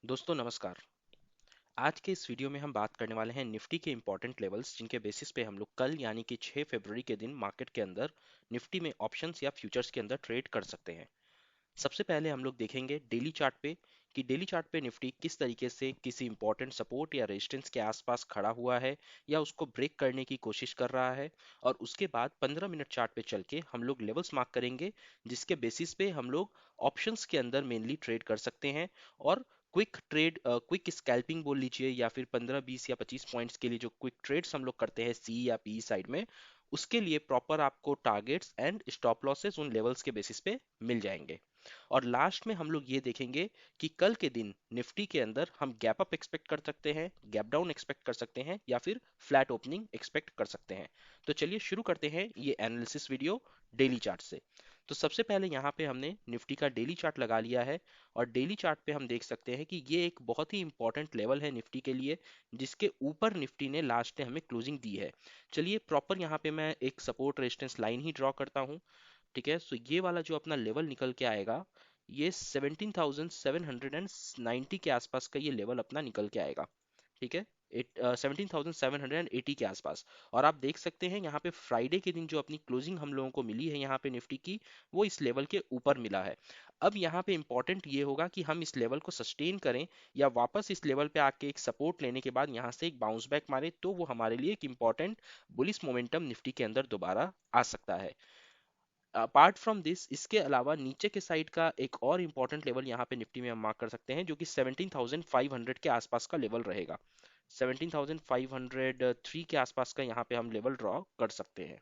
दोस्तों नमस्कार। आज के इस वीडियो में हम बात करने वाले हैं निफ्टी के इंपॉर्टेंट लेवल्स जिनके बेसिस पे हम लोग कल यानी कि 6 फरवरी के दिन मार्केट के अंदर निफ्टी में ऑप्शंस या फ्यूचर्स के अंदर ट्रेड कर सकते हैं। सबसे पहले हम लोग देखेंगे डेली चार्ट पे कि डेली चार्ट पे निफ्टी किस तरीके से किसी इंपॉर्टेंट सपोर्ट या रेजिस्टेंस के आसपास खड़ा हुआ है या उसको ब्रेक करने की कोशिश कर रहा है। और उसके बाद 15 मिनट चार्ट पे चल के हम लोग लेवल्स मार्क करेंगे जिसके बेसिस पे हम लोग ऑप्शंस के अंदर मेनली ट्रेड कर सकते हैं। और क्विक स्कैल्पिंग बोल लीजिए या फिर 15 20 या 25 पॉइंट्स के लिए जो क्विक ट्रेड्स हम लोग करते हैं सी या पी साइड में, उसके लिए प्रॉपर आपको टारगेट्स एंड स्टॉप लॉसेस उन लेवल्स के बेसिस पे मिल जाएंगे। और लास्ट में हम लोग ये देखेंगे कि कल के दिन निफ्टी के अंदर हम गैप अप एक्सपेक्ट कर सकते हैं, गैप डाउन एक्सपेक्ट कर सकते हैं या फिर फ्लैट ओपनिंग एक्सपेक्ट कर सकते हैं। तो चलिए शुरू करते हैं ये एनालिसिस वीडियो डेली चार्ट से। तो सबसे पहले यहाँ पे हमने निफ्टी का डेली चार्ट लगा लिया है और डेली चार्ट पे हम देख सकते हैं कि ये एक बहुत ही इंपॉर्टेंट लेवल है निफ्टी के लिए जिसके ऊपर निफ्टी ने लास्ट में हमें क्लोजिंग दी है। चलिए प्रॉपर यहाँ पे मैं एक सपोर्ट रेजिस्टेंस लाइन ही ड्रॉ करता हूँ। ठीक है, सो ये वाला जो अपना लेवल निकल के आएगा ये 17,790 के आसपास का ये लेवल अपना निकल के आएगा। ठीक है, 17,780 के आसपास। और आप देख सकते हैं यहाँ पे फ्राइडे के दिन जो अपनी क्लोजिंग हम लोगों को मिली है यहाँ पे निफ्टी की, वो इस लेवल के ऊपर मिला है। अब यहाँ पे इंपॉर्टेंट ये होगा कि हम इस लेवल को सस्टेन करें या वापस इस लेवल पे आके एक सपोर्ट लेने के बाद यहाँ से एक बाउंस बैक मारे, तो वो हमारे लिए एक इंपॉर्टेंट बुलिश मोमेंटम निफ्टी के अंदर दोबारा आ सकता है। अपार्ट फ्रॉम दिस, इसके अलावा नीचे के साइड का एक और इंपॉर्टेंट लेवल यहाँ पे निफ्टी में हम मार्क कर सकते हैं जो कि 17,500 के आसपास का लेवल रहेगा। 17,503 के आसपास का यहाँ पे हम लेवल ड्रॉ कर सकते हैं।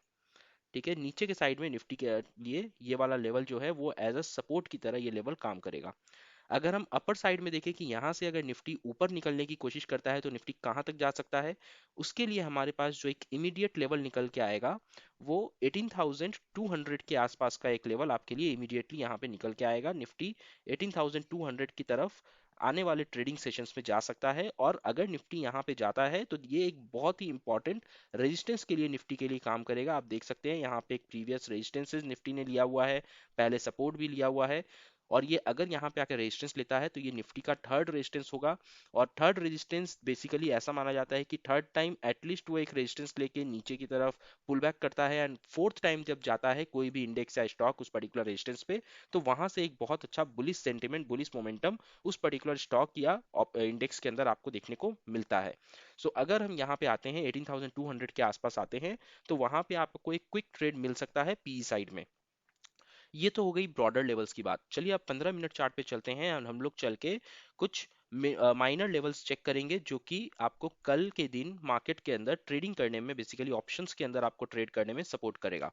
ठीक है, नीचे के साइड में निफ्टी के लिए ये वाला लेवल जो है वो एज अ सपोर्ट की तरह ये लेवल काम करेगा। अगर हम अपर साइड में देखें कि यहाँ से अगर निफ्टी ऊपर निकलने की कोशिश करता है तो निफ्टी कहाँ तक जा सकता है, उसके लिए हमारे पास जो एक इमीडिएट लेवल निकल के आएगा वो 18,200 के आसपास का एक लेवल आपके लिए इमीडिएटली यहाँ पे निकल के आएगा। निफ्टी 18,200 की तरफ आने वाले ट्रेडिंग सेशंस में जा सकता है। और अगर निफ्टी यहाँ पे जाता है तो ये एक बहुत ही इंपॉर्टेंट रेजिस्टेंस के लिए निफ्टी के लिए काम करेगा। आप देख सकते हैं यहाँ पे एक प्रीवियस रेजिस्टेंस निफ्टी ने लिया हुआ है, पहले सपोर्ट भी लिया हुआ है। और ये अगर यहाँ पे आकर रेजिस्टेंस लेता है तो ये निफ्टी का थर्ड रेजिस्टेंस होगा। और थर्ड रेजिस्टेंस बेसिकली ऐसा माना जाता है कि थर्ड टाइम एटलीस्ट वो एक रेजिस्टेंस लेके नीचे की तरफ पुल बैक करता है एंड फोर्थ टाइम जब जाता है कोई भी इंडेक्स या स्टॉक उस पर्टिकुलर रेजिस्टेंस पे, तो वहां से एक बहुत अच्छा बुलिश सेंटिमेंट बुलिश मोमेंटम उस पर्टिकुलर स्टॉक या इंडेक्स के अंदर आपको देखने को मिलता है। सो अगर हम यहाँ पे आते हैं 18,200 के आसपास आते हैं तो वहां पे आपको एक क्विक ट्रेड मिल सकता है पी साइड में। ये तो हो गई ब्रॉडर लेवल्स की बात। चलिए अब 15 मिनट चार्ट पे चलते हैं और हम लोग चल के कुछ माइनर लेवल्स चेक करेंगे जो कि आपको कल के दिन मार्केट के अंदर ट्रेडिंग करने में, बेसिकली ऑप्शंस के अंदर आपको ट्रेड करने में सपोर्ट करेगा।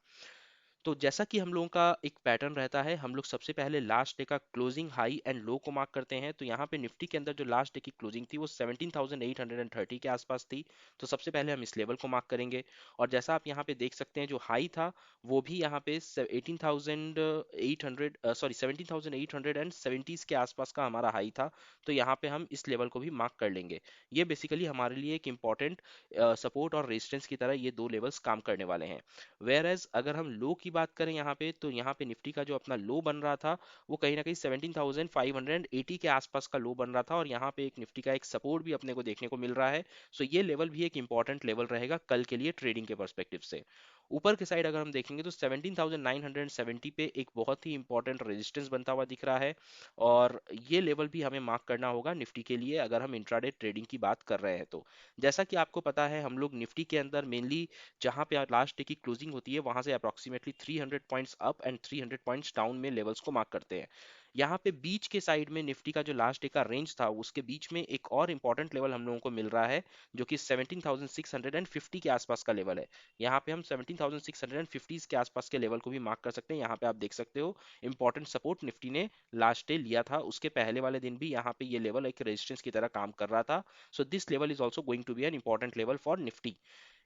तो जैसा कि हम लोगों का एक पैटर्न रहता है, हम लोग सबसे पहले लास्ट डे का क्लोजिंग हाई एंड लो को मार्क करते हैं। तो यहाँ पे निफ्टी के अंदर जो लास्ट डे की क्लोजिंग थी वो 17,830 के आसपास थी। तो सबसे पहले हम इस लेवल को मार्क करेंगे। और जैसा आप यहाँ पे देख सकते हैं जो हाई था वो भी यहाँ पे 18,800 सॉरी 17,870 के आसपास का हमारा हाई था। तो यहाँ पे हम इस लेवल को भी मार्क कर लेंगे। ये बेसिकली हमारे लिए एक इंपॉर्टेंट सपोर्ट और रेजिस्टेंस की तरह ये दो लेवल्स काम करने वाले हैं। वेयर एज अगर हम लो की बात करें यहाँ पे, तो यहाँ पे निफ्टी का जो अपना लो बन रहा था वो कहीं ना कहीं 17,580 के आसपास का लो बन रहा था और यहाँ पे एक निफ्टी का एक सपोर्ट भी अपने को देखने को मिल रहा है। सो ये लेवल भी एक इंपॉर्टेंट लेवल रहेगा कल के लिए ट्रेडिंग के परस्पेक्टिव से। ऊपर के साइड अगर हम देखेंगे तो 17,970 पे एक बहुत ही इंपॉर्टेंट रेजिस्टेंस बनता हुआ दिख रहा है। और ये लेवल भी हमें मार्क करना होगा निफ्टी के लिए अगर हम इंट्राडे ट्रेडिंग की बात कर रहे हैं तो। जैसा कि आपको पता है हम लोग निफ्टी के अंदर मेनली जहां पे लास्ट डे की क्लोजिंग होती है वहां से approximately 300 points up and 300 points down में लेवल्स को मार्क करते हैं। यहाँ पे बीच के साइड में निफ्टी का जो लास्ट डे का रेंज था उसके बीच में एक और इंपॉर्टेंट लेवल हम लोगों को मिल रहा है जो कि 17,650 के आसपास का लेवल है। यहाँ पे हम 17,650 के आसपास के लेवल को भी मार्क कर सकते हैं। यहाँ पे आप देख सकते हो इंपॉर्टेंट सपोर्ट निफ्टी ने लास्ट डे लिया था, उसके पहले वाले दिन भी यहाँ पे ये लेवल एक रेजिस्टेंस की तरह काम कर रहा था। So this level is also going to be an important level for Nifty.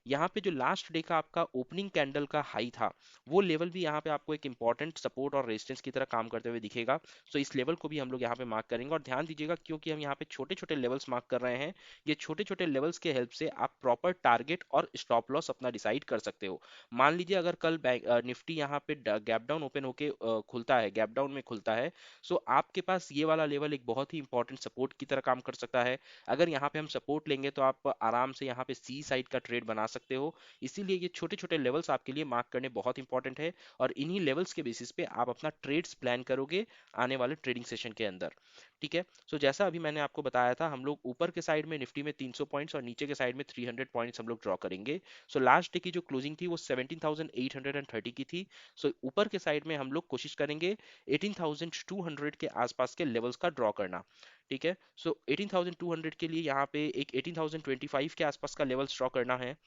यहाँ पे जो लास्ट डे का आपका ओपनिंग कैंडल का हाई था, वो लेवल भी यहाँ पे आपको एक इंपॉर्टेंट सपोर्ट और रेजिस्टेंस की तरह काम करते हुए दिखेगा। सो इस लेवल को भी हम लोग यहाँ पे मार्क करेंगे, और ध्यान दीजिएगा क्योंकि हम यहाँ पे छोटे छोटे लेवल्स मार्क कर रहे हैं, ये छोटे छोटे लेवल्स के हेल्प से आप प्रॉपर टारगेट और स्टॉप लॉस अपना डिसाइड कर सकते हो। मान लीजिए अगर कल निफ्टी यहाँ पे गैप डाउन ओपन होके खुलता है, गैप डाउन में खुलता है, सो आपके पास ये वाला लेवल एक बहुत ही इंपॉर्टेंट सपोर्ट की तरह काम कर सकता है। अगर यहाँ पे हम सपोर्ट लेंगे तो आप आराम से यहाँ पे सी साइड का ट्रेड बना सकते हो। इसीलिए ये छोटे छोटे लेवल्स आपके लिए मार्क करने बहुत इंपॉर्टेंट है, और इन्हीं लेवल्स के बेसिस पे आप अपना ट्रेड्स प्लान करोगे आने वाले ट्रेडिंग सेशन के अंदर। ठीक है, सो जैसा अभी मैंने आपको बताया था, हम लोग ऊपर के साइड में निफ्टी में 300 पॉइंट्स और नीचे के साइड में 300 पॉइंट्स हम लोग ड्रॉ करेंगे। सो लास्ट डे की जो क्लोजिंग थी वो 17,830 की थी। सो ऊपर के साइड में हम लोग कोशिश करेंगे 18,200 के आसपास के लेवल्स का ड्रॉ करना। ठीक है, सो 18,200 के लिए यहाँ पे एक 18,025 के आसपास का लेवल्स ड्रॉ करना है।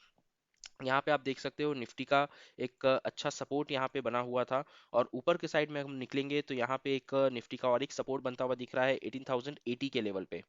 यहाँ पे आप देख सकते हो निफ्टी का एक अच्छा सपोर्ट यहाँ पे बना हुआ था, और ऊपर के साइड में हम निकलेंगे तो यहाँ पे एक निफ्टी का और एक सपोर्ट बनता हुआ दिख रहा है 18,080 के लेवल पे।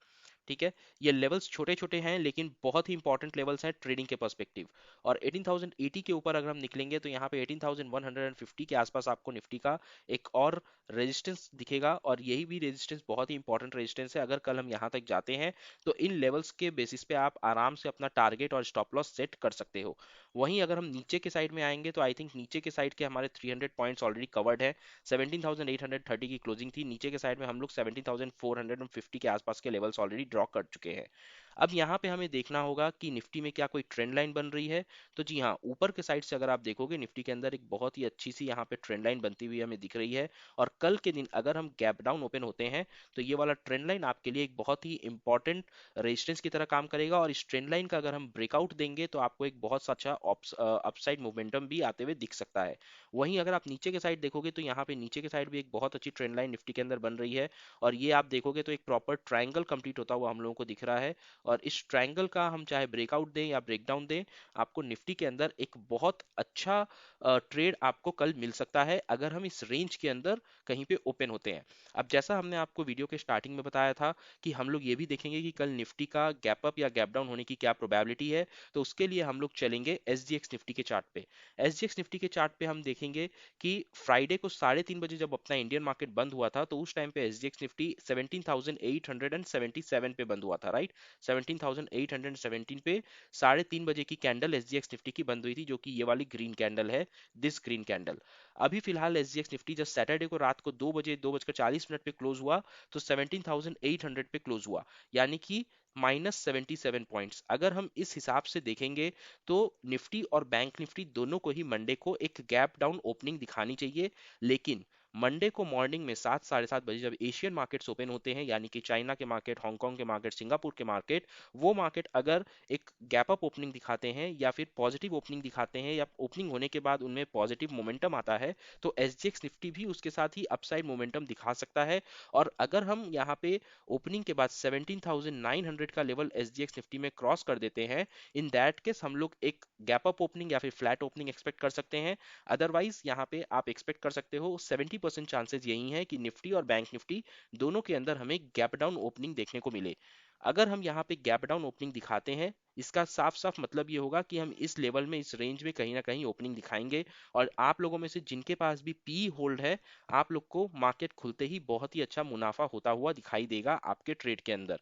ठीक है, ये लेवल्स छोटे छोटे हैं लेकिन बहुत ही इंपॉर्टेंट लेवल्स हैं ट्रेडिंग के पर्सपेक्टिव। और 18,080 के ऊपर अगर हम निकलेंगे तो यहाँ पे 18,150 के आसपास आपको निफ्टी का एक और रेजिस्टेंस दिखेगा, और यही भी रेजिस्टेंस बहुत ही इंपॉर्टेंट रेजिस्टेंस है। अगर कल हम यहाँ तक जाते हैं तो इन लेवल्स के बेसिस पे आप आराम से अपना टारगेट और स्टॉप लॉस सेट कर सकते हो। वहीं अगर हम नीचे के साइड में आएंगे तो आई थिंक नीचे के साइड के हमारे 300 पॉइंट्स ऑलरेडी कवर्ड है। 17,830 की क्लोजिंग थी, नीचे के साइड में हम लोग 17,450 के आसपास के लेवल्स ऑलरेडी ड्रॉ कर चुके हैं। अब यहाँ पे हमें देखना होगा कि निफ्टी में क्या कोई ट्रेंड लाइन बन रही है। तो जी हाँ, ऊपर के साइड से अगर आप देखोगे निफ्टी के अंदर एक बहुत ही अच्छी सी यहाँ पे ट्रेंड लाइन बनती हुई हमें दिख रही है। और कल के दिन अगर हम गैप डाउन ओपन होते हैं तो ये वाला ट्रेंड लाइन आपके लिए एक बहुत ही इंपॉर्टेंट रेजिस्टेंस की तरह काम करेगा, और इस ट्रेंड लाइन का अगर हम ब्रेकआउट देंगे तो आपको एक बहुत अच्छा अपसाइड मोमेंटम भी आते हुए दिख सकता है। वहीं अगर आप नीचे के साइड देखोगे तो यहाँ पे नीचे के साइड भी एक बहुत अच्छी ट्रेंड लाइन निफ्टी के अंदर बन रही है, और ये आप देखोगे तो एक प्रॉपर ट्रायंगल कंप्लीट होता हुआ हम लोगों को दिख रहा है। और इस ट्रायंगल का हम चाहे ब्रेकआउट दें या ब्रेकडाउन दें, आपको निफ्टी के अंदर एक बहुत अच्छा ट्रेड आपको कल मिल सकता है अगर हम इस रेंज के अंदर कहीं पे ओपन होते हैं। अब जैसा हमने आपको वीडियो के स्टार्टिंग में बताया था कि हम लोग ये भी देखेंगे कि कल निफ्टी का गैप अप या गैप डाउन होने की क्या प्रोबेबिलिटी है, तो उसके लिए हम लोग चलेंगे एसजीएक्स निफ्टी के चार्ट पे। एसजीएक्स निफ्टी के चार्ट पे हम देखेंगे कि फ्राइडे को 3:30 बजे जब अपना इंडियन मार्केट बंद हुआ था तो उस टाइम पे एसजीएक्स निफ्टी 17,877 पे बंद हुआ था, राइट। 17,817 पे 3:30 बजे की कैंडल एसजीएक्स निफ्टी की बंद हुई थी, जो कि ये वाली ग्रीन कैंडल है, दिस ग्रीन कैंडल। अभी फिलहाल एसजीएक्स निफ्टी जब सैटरडे को रात को 2 बजे 2:40 पे क्लोज हुआ तो 17,800 पे क्लोज हुआ, यानी कि -77 पॉइंट्स। अगर हम इस हिसाब से देखेंगे तो निफ्टी और बैंक निफ्टी दोनों को ही मंडे को एक गैप डाउन ओपनिंग दिखानी चाहिए। लेकिन मंडे को मॉर्निंग में 7 साढ़े 7 बजे जब एशियन मार्केट्स ओपन होते हैं, यानी कि चाइना के मार्केट, हांगकांग के मार्केट, सिंगापुर के मार्केट, वो मार्केट अगर एक गैप अप ओपनिंग दिखाते हैं या फिर पॉजिटिव ओपनिंग दिखाते हैं, या ओपनिंग होने के बाद उनमें पॉजिटिव मोमेंटम आता है, तो एसजीएक्स निफ्टी भी उसके साथ ही अपसाइड मोमेंटम दिखा सकता है। और अगर हम यहाँ पे ओपनिंग के बाद 17,900 का लेवल एसजीएक्स निफ्टी में क्रॉस कर देते हैं, इन दैट केस हम लोग एक गैप अप ओपनिंग या फिर फ्लैट ओपनिंग एक्सपेक्ट कर सकते हैं। अदरवाइज यहाँ पे आप एक्सपेक्ट कर सकते हो 70% चांसेस यही है कि निफ्टी और बैंक निफ्टी दोनों के अंदर हमें गैप डाउन ओपनिंग देखने को मिले। अगर हम यहाँ पे गैप डाउन ओपनिंग दिखाते हैं, इसका साफ साफ मतलब ये होगा कि हम इस लेवल में, इस रेंज में कहीं ना कहीं ओपनिंग दिखाएंगे। और आप लोगों में से जिनके पास भी पी होल्ड है, आप लोग को मार्केट खुलते ही बहुत ही अच्छा मुनाफा होता हुआ दिखाई देगा आपके ट्रेड के अंदर।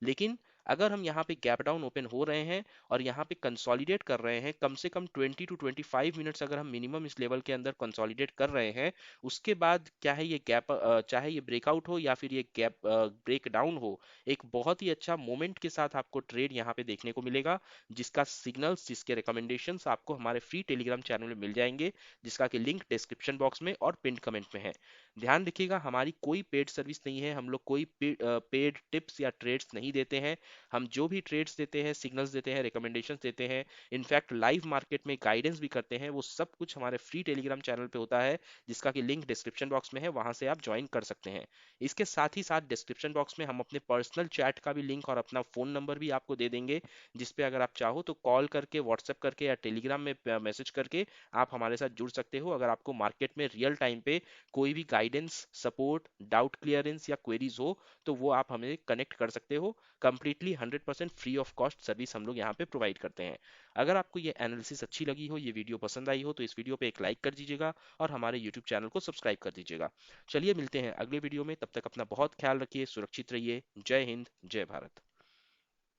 लेकिन अगर हम यहाँ पे गैप डाउन ओपन हो रहे हैं और यहाँ पे कंसोलिडेट कर रहे हैं, कम से कम 20 to 25 मिनट्स अगर हम मिनिमम इस लेवल के अंदर कंसोलिडेट कर रहे हैं, उसके बाद क्या है, ये गैप चाहे ये ब्रेकआउट हो या फिर ये गैप ब्रेक डाउन हो, एक बहुत ही अच्छा मोमेंट के साथ आपको ट्रेड यहाँ पे देखने को मिलेगा, जिसका सिग्नल्स, जिसके रिकमेंडेशंस आपको हमारे फ्री टेलीग्राम चैनल में मिल जाएंगे, जिसका कि लिंक डिस्क्रिप्शन बॉक्स में और पिन कमेंट में है। ध्यान रखिएगा, हमारी कोई पेड सर्विस नहीं है, हम लोग कोई पेड टिप्स या ट्रेड्स नहीं देते हैं। हम जो भी ट्रेड्स देते हैं, सिग्नल्स देते हैं, रिकमेंडेशंस देते हैं, इनफैक्ट लाइव मार्केट में गाइडेंस भी करते हैं, वो सब कुछ हमारे फ्री टेलीग्राम चैनल पे होता है, जिसका कि लिंक डिस्क्रिप्शन बॉक्स में है, वहां से आप ज्वाइन कर सकते हैं। इसके साथ ही साथ डिस्क्रिप्शन बॉक्स में हम अपने पर्सनल चैट का भी लिंक और अपना फोन नंबर भी आपको दे देंगे, जिसपे अगर आप चाहो तो कॉल करके, व्हाट्सएप करके या टेलीग्राम में मैसेज करके आप हमारे साथ जुड़ सकते हो। अगर आपको मार्केट में रियल टाइम पे कोई भी गाइडेंस, सपोर्ट, डाउट क्लियरेंस या क्वेरीज हो, तो वो आप हमें कनेक्ट कर सकते हो। Completely completely 100% free of cost service हम लोग यहाँ पे प्रोवाइड करते हैं। अगर आपको ये एनालिसिस अच्छी लगी हो, ये वीडियो पसंद आई हो, तो इस वीडियो पे एक लाइक कर दीजिएगा और हमारे यूट्यूब चैनल को सब्सक्राइब कर दीजिएगा। चलिए मिलते हैं अगले वीडियो में, तब तक अपना बहुत ख्याल रखिए, सुरक्षित रहिए। जय हिंद, जय भारत।